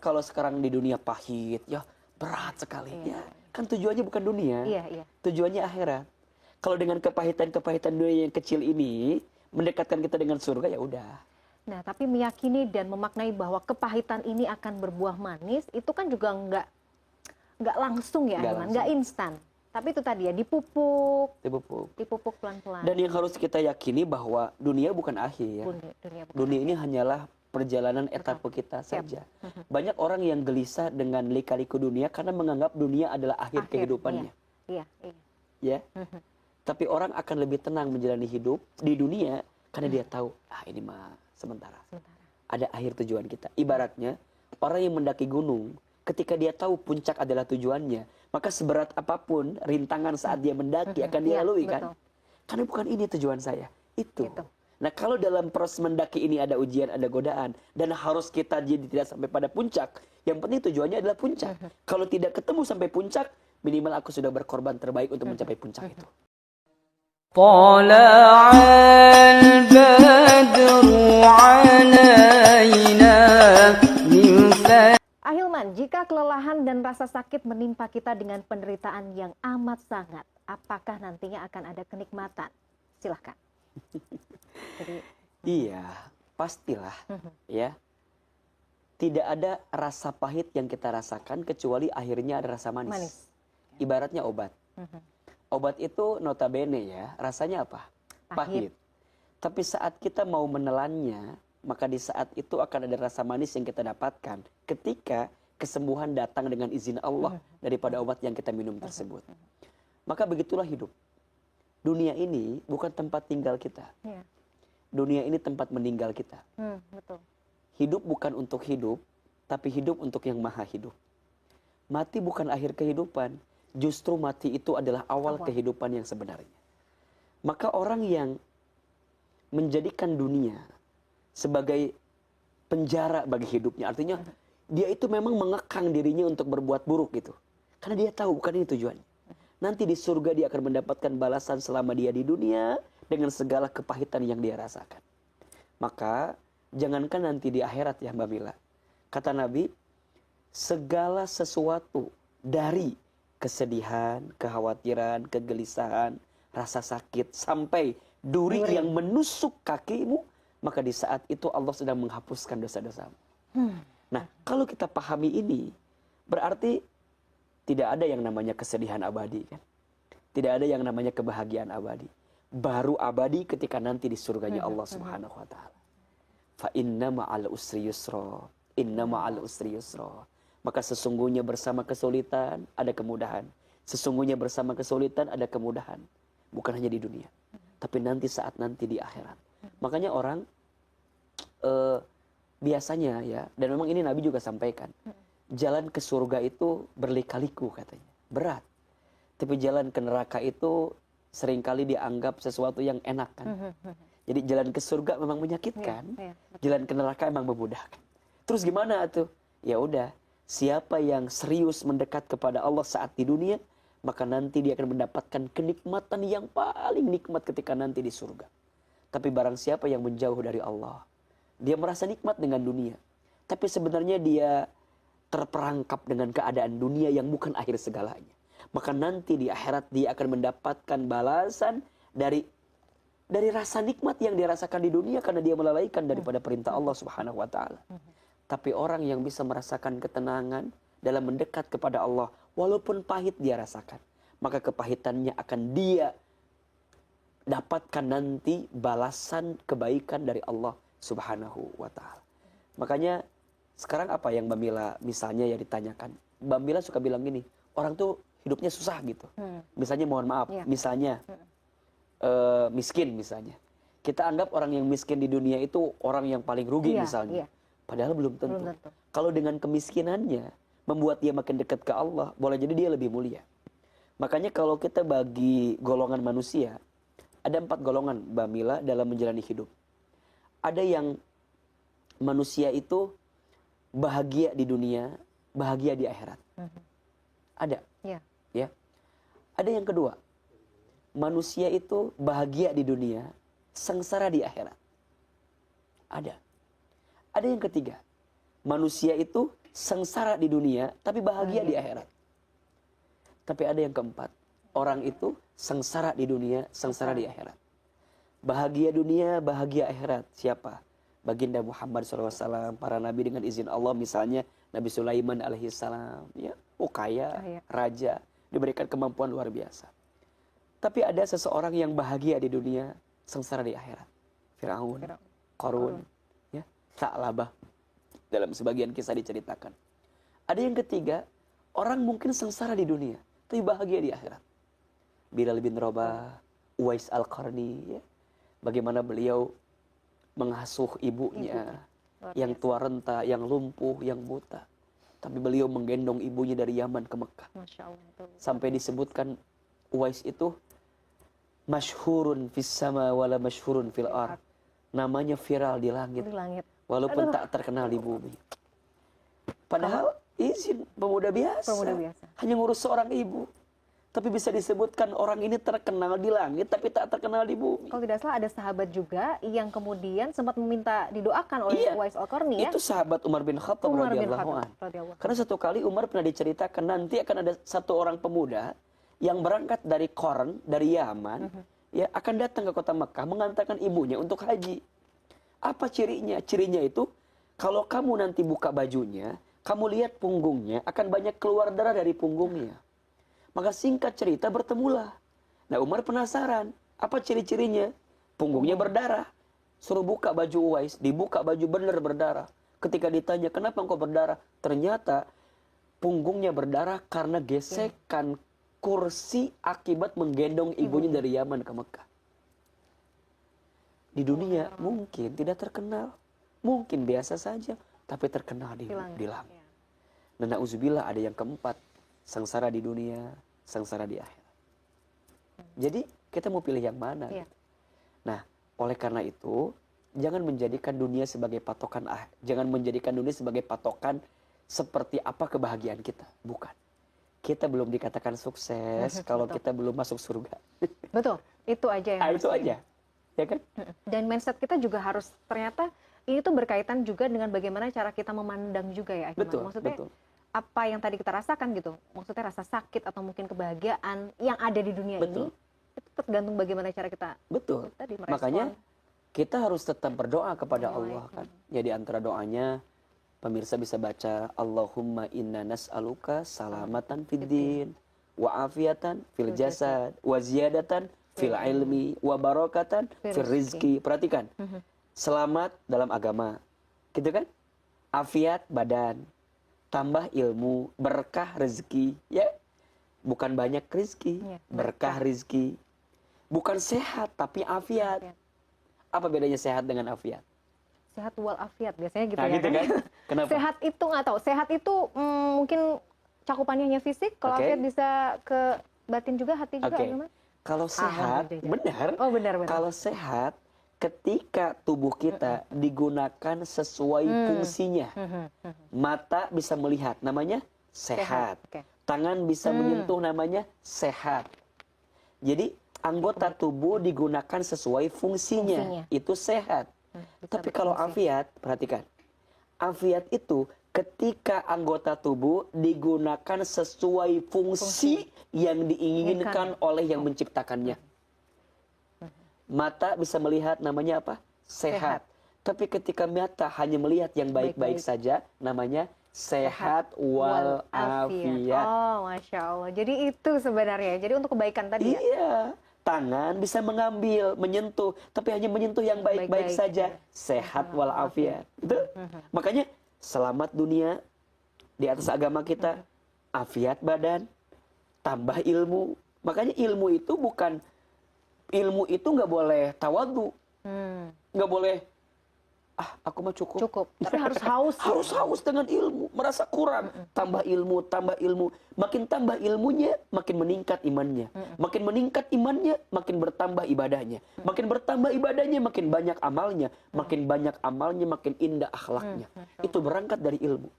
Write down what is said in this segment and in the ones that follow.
kalau sekarang di dunia pahit, ya berat sekali. Iya. Ya, kan tujuannya bukan dunia, Iya, iya. tujuannya akhirat. Kalau dengan kepahitan-kepahitan dunia yang kecil ini mendekatkan kita dengan surga, ya udah. Nah, tapi meyakini dan memaknai bahwa kepahitan ini akan berbuah manis, itu kan juga nggak langsung ya, Nggak Ahilman, langsung. nggak instan. Tapi itu tadi ya, dipupuk, Itu pupuk. dipupuk pelan-pelan. Dan yang harus kita yakini bahwa dunia bukan akhir. Dunia bukan Dunia ini akhir. hanyalah perjalanan etape kita saja. Banyak orang yang gelisah dengan lika-liku dunia karena menganggap dunia adalah akhir kehidupannya. Iya, iya. Ya. Tapi orang akan lebih tenang menjalani hidup di dunia karena dia tahu, ini mah sementara. Ada akhir tujuan kita. Ibaratnya orang yang mendaki gunung, ketika dia tahu puncak adalah tujuannya, maka seberat apapun rintangan saat dia mendaki akan dia lalui kan? Karena bukan ini tujuan saya, itu. Nah, kalau dalam proses mendaki ini ada ujian, ada godaan, dan harus kita jadi tidak sampai pada puncak, yang penting tujuannya adalah puncak. Kalau tidak ketemu sampai puncak, minimal aku sudah berkorban terbaik untuk mencapai puncak itu. طلع البدر علينا من Ahilman, jika kelelahan dan rasa sakit menimpa kita dengan penderitaan yang amat sangat, apakah nantinya akan ada kenikmatan? Silahkan. Jadi, iya, pastilah. Ya, tidak ada rasa pahit yang kita rasakan kecuali akhirnya ada rasa manis. Ibaratnya obat. Obat itu notabene ya, rasanya apa? Pahit. Tapi saat kita mau menelannya, maka di saat itu akan ada rasa manis yang kita dapatkan ketika kesembuhan datang dengan izin Allah daripada obat yang kita minum tersebut. Maka begitulah hidup. Dunia ini bukan tempat tinggal kita. Dunia ini tempat meninggal kita. betul. Hidup bukan untuk hidup, tapi hidup untuk yang maha hidup. Mati bukan akhir kehidupan, justru mati itu adalah awal kehidupan yang sebenarnya. Maka orang yang menjadikan dunia sebagai penjara bagi hidupnya, artinya dia itu memang mengekang dirinya untuk berbuat buruk gitu. Karena dia tahu bukan ini tujuannya. Nanti di surga dia akan mendapatkan balasan selama dia di dunia dengan segala kepahitan yang dia rasakan. Maka jangankan nanti di akhirat ya Mbak Mila. Kata Nabi, segala sesuatu dari kesedihan, kekhawatiran, kegelisahan, rasa sakit, sampai duri yang menusuk kakimu, maka di saat itu Allah sedang menghapuskan dosa-dosamu. Nah, kalau kita pahami ini, berarti tidak ada yang namanya kesedihan abadi kan? Tidak ada yang namanya kebahagiaan abadi. Baru abadi ketika nanti di surganya Allah Subhanahu wa taala. Fa inna ma'al usri yusra. Inna ma'al usri yusra. Maka sesungguhnya bersama kesulitan ada kemudahan. Sesungguhnya bersama kesulitan ada kemudahan. Bukan hanya di dunia, tapi nanti saat nanti di akhirat. Makanya orang biasanya ya, dan memang ini Nabi juga sampaikan, jalan ke surga itu berlika-liku katanya, berat. Tapi jalan ke neraka itu seringkali dianggap sesuatu yang enak kan. Jadi jalan ke surga memang menyakitkan, jalan ke neraka memang memudahkan. Terus gimana tuh? Ya udah, siapa yang serius mendekat kepada Allah saat di dunia, maka nanti dia akan mendapatkan kenikmatan yang paling nikmat ketika nanti di surga. Tapi barang siapa yang menjauh dari Allah, dia merasa nikmat dengan dunia, tapi sebenarnya dia terperangkap dengan keadaan dunia yang bukan akhir segalanya. Maka nanti di akhirat dia akan mendapatkan balasan dari rasa nikmat yang dia rasakan di dunia karena dia melalaikan daripada perintah Allah Subhanahu wa taala. Tapi orang yang bisa merasakan ketenangan dalam mendekat kepada Allah, walaupun pahit dia rasakan, maka kepahitannya akan dia dapatkan nanti balasan kebaikan dari Allah Subhanahu wa taala. Makanya sekarang apa yang Mbak Mila misalnya ya ditanyakan, Mbak Mila suka bilang gini, orang tuh hidupnya susah gitu. Misalnya mohon maaf, misalnya miskin misalnya. Kita anggap orang yang miskin di dunia itu orang yang paling rugi misalnya. Padahal belum tentu. Kalau dengan kemiskinannya membuat dia makin dekat ke Allah, boleh jadi dia lebih mulia. Makanya kalau kita bagi golongan manusia, ada 4 golongan Mbak Mila dalam menjalani hidup. Ada yang manusia itu bahagia di dunia, bahagia di akhirat. Ada. Ya. Ada yang kedua, manusia itu bahagia di dunia, sengsara di akhirat. Ada. Ada yang ketiga, manusia itu sengsara di dunia tapi bahagia di akhirat. Tapi ada yang keempat, orang itu sengsara di dunia, sengsara di akhirat. Bahagia dunia, bahagia akhirat. Siapa? Baginda Muhammad SAW, para nabi dengan izin Allah, misalnya Nabi Sulaiman alaihissalam, ya, kaya, raja, diberikan kemampuan luar biasa. Tapi ada seseorang yang bahagia di dunia, sengsara di akhirat. Firaun, Qarun, ya, Sa'labah. Dalam sebagian kisah diceritakan. Ada yang ketiga, orang mungkin sengsara di dunia, tapi bahagia di akhirat. Bilal bin Rabah, Uwais Al-Qarni, ya. Bagaimana beliau mengasuh ibunya yang tua renta, yang lumpuh, yang buta. Tapi beliau menggendong ibunya dari Yaman ke Mekah. Masya Allah. Sampai disebutkan Uwais itu masyhurun fis sama wala masyhurun fil ard. Namanya viral di langit. Walaupun tak terkenal di bumi. Padahal izin pemuda biasa. Hanya ngurus seorang ibu. Tapi bisa disebutkan orang ini terkenal di langit tapi tak terkenal di bumi. Kalau tidak salah ada sahabat juga yang kemudian sempat meminta didoakan oleh Uwais Al-Qarni, ya. Itu sahabat Umar bin Khattab radhiyallahu anhu. Karena satu kali Umar pernah diceritakan nanti akan ada satu orang pemuda yang berangkat dari Qarn, dari Yaman, ya, akan datang ke kota Mekah mengantarkan ibunya untuk haji. Apa cirinya? Cirinya itu kalau kamu nanti buka bajunya, kamu lihat punggungnya akan banyak keluar darah dari punggungnya. Maka singkat cerita bertemulah. Nah, Umar penasaran, apa ciri-cirinya? Punggungnya berdarah. Suruh buka baju Uwais, dibuka baju benar berdarah. Ketika ditanya, kenapa engkau berdarah? Ternyata punggungnya berdarah karena gesekan kursi akibat menggendong ibunya dari Yaman ke Mekah. Di dunia mungkin tidak terkenal, mungkin biasa saja, tapi terkenal di langit. Nah, na'udzubillah ada yang keempat, sengsara di dunia, sengsara di akhirat. Jadi kita mau pilih yang mana? Gitu. Nah, oleh karena itu jangan menjadikan dunia sebagai patokan, jangan menjadikan dunia sebagai patokan seperti apa kebahagiaan kita. Bukan. Kita belum dikatakan sukses kalau kita belum masuk surga. Betul. Itu aja yang harus itu aja. Ya kan? Dan mindset kita juga harus, ternyata ini tuh berkaitan juga dengan bagaimana cara kita memandang juga, ya. Betul. Maksudnya betul. Apa yang tadi kita rasakan gitu, maksudnya rasa sakit atau mungkin kebahagiaan yang ada di dunia ini, itu tergantung bagaimana cara kita tadi merespon. Makanya kita harus tetap berdoa kepada Allah kan. Jadi antara doanya pemirsa bisa baca Allahumma inna nas'aluka salamatan fid din wa afiatan fil jasad wa ziyadatan fil ilmi wa barakatan fil rizki. Perhatikan. Selamat dalam agama. Gitu kan? Afiat badan, tambah ilmu, berkah rezeki, ya. Bukan banyak rezeki, berkah rezeki. Bukan sehat tapi afiat. Apa bedanya sehat dengan afiat? Sehat wal afiat biasanya gitu, nah, ya. Gitu kan? Kenapa? Sehat itu nggak tahu. Sehat itu mungkin cakupannya hanya fisik. Kalau afiat bisa ke batin juga, hati juga. Kalau sehat, benar. Oh, benar. Kalau sehat, ketika tubuh kita digunakan sesuai fungsinya. Mata bisa melihat, namanya sehat. Tangan bisa menyentuh, namanya sehat. Jadi anggota tubuh digunakan sesuai fungsinya. Itu sehat. Tapi kalau afiat, perhatikan. Afiat itu ketika anggota tubuh digunakan sesuai fungsi yang diinginkan oleh yang menciptakannya. Mata bisa melihat, namanya apa? Sehat. Tapi ketika mata hanya melihat yang baik-baik saja, namanya sehat wal afiat. Oh, Masya Allah. Jadi itu sebenarnya. Jadi untuk kebaikan tadi, ya? Iya. Tangan bisa mengambil, menyentuh, tapi hanya menyentuh yang baik-baik saja. Sehat wal afiat. Gitu? Makanya selamat dunia di atas agama kita, afiat badan, tambah ilmu. Makanya ilmu itu bukan, ilmu itu nggak boleh tawadhu, nggak boleh aku mah cukup. Tapi harus haus. Harus haus dengan ilmu, merasa kurang. Tambah ilmu. Makin tambah ilmunya, makin meningkat imannya. Makin meningkat imannya, makin bertambah ibadahnya. Makin bertambah ibadahnya, makin banyak amalnya. Makin banyak amalnya, makin indah akhlaknya. Itu berangkat dari ilmu.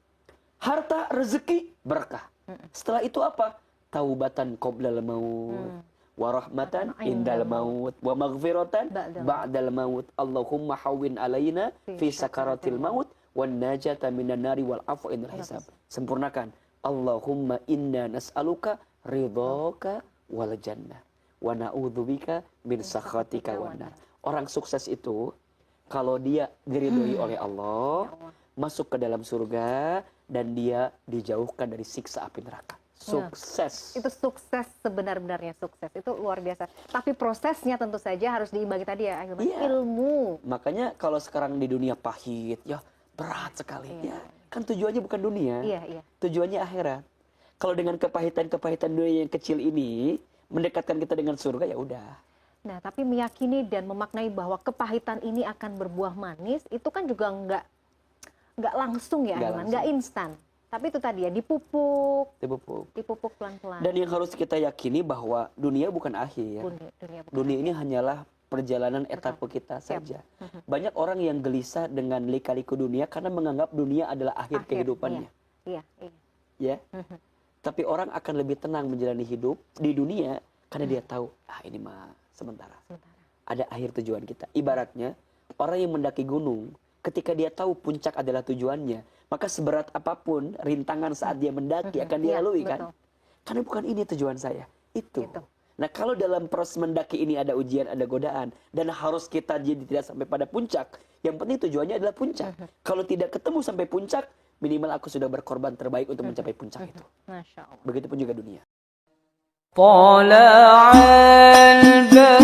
Harta, rezeki, berkah. Setelah itu apa? Taubatan qoblal maut. Wa rahmatan indal maut wa maghfiratan ba'dal maut. Allahumma hawwin alaina fi sakaratil maut wan najata minan nari wal afwa indal hisab. Sempurnakan. Allahumma inna nas'aluka ridhaka wal jannah wa na'udzubika min sakhatika wan nar. Orang sukses itu kalau dia diridhoi oleh Allah, masuk ke dalam surga dan dia dijauhkan dari siksa api neraka. Sukses. Itu sukses, sebenar-benarnya sukses. Itu luar biasa. Tapi prosesnya tentu saja harus diimbangi tadi ya, Ahilman. Iya. Ilmu. Makanya kalau sekarang di dunia pahit, ya berat sekali. Ya, kan tujuannya bukan dunia. Iya. Tujuannya akhirat. Kalau dengan kepahitan-kepahitan dunia yang kecil ini mendekatkan kita dengan surga, ya udah. Nah, tapi meyakini dan memaknai bahwa kepahitan ini akan berbuah manis, itu kan juga nggak langsung ya, Ahilman, nggak instan. Tapi itu tadi ya, dipupuk pelan-pelan. Dan yang harus kita yakini bahwa dunia bukan akhir. Dunia ini hanyalah perjalanan etape kita saja. Banyak orang yang gelisah dengan lika-liku dunia karena menganggap dunia adalah akhir kehidupannya. Iya. Ya. Tapi orang akan lebih tenang menjalani hidup di dunia karena dia tahu, ini mah sementara. Ada akhir tujuan kita. Ibaratnya orang yang mendaki gunung, ketika dia tahu puncak adalah tujuannya, maka seberat apapun rintangan saat dia mendaki akan dia lalui kan? Karena bukan ini tujuan saya, itu. Nah, kalau dalam proses mendaki ini ada ujian, ada godaan, dan harus kita jadi tidak sampai pada puncak, yang penting tujuannya adalah puncak. Kalau tidak ketemu sampai puncak, minimal aku sudah berkorban terbaik untuk mencapai puncak itu. Masya Allah. Begitupun juga dunia. طلع البدر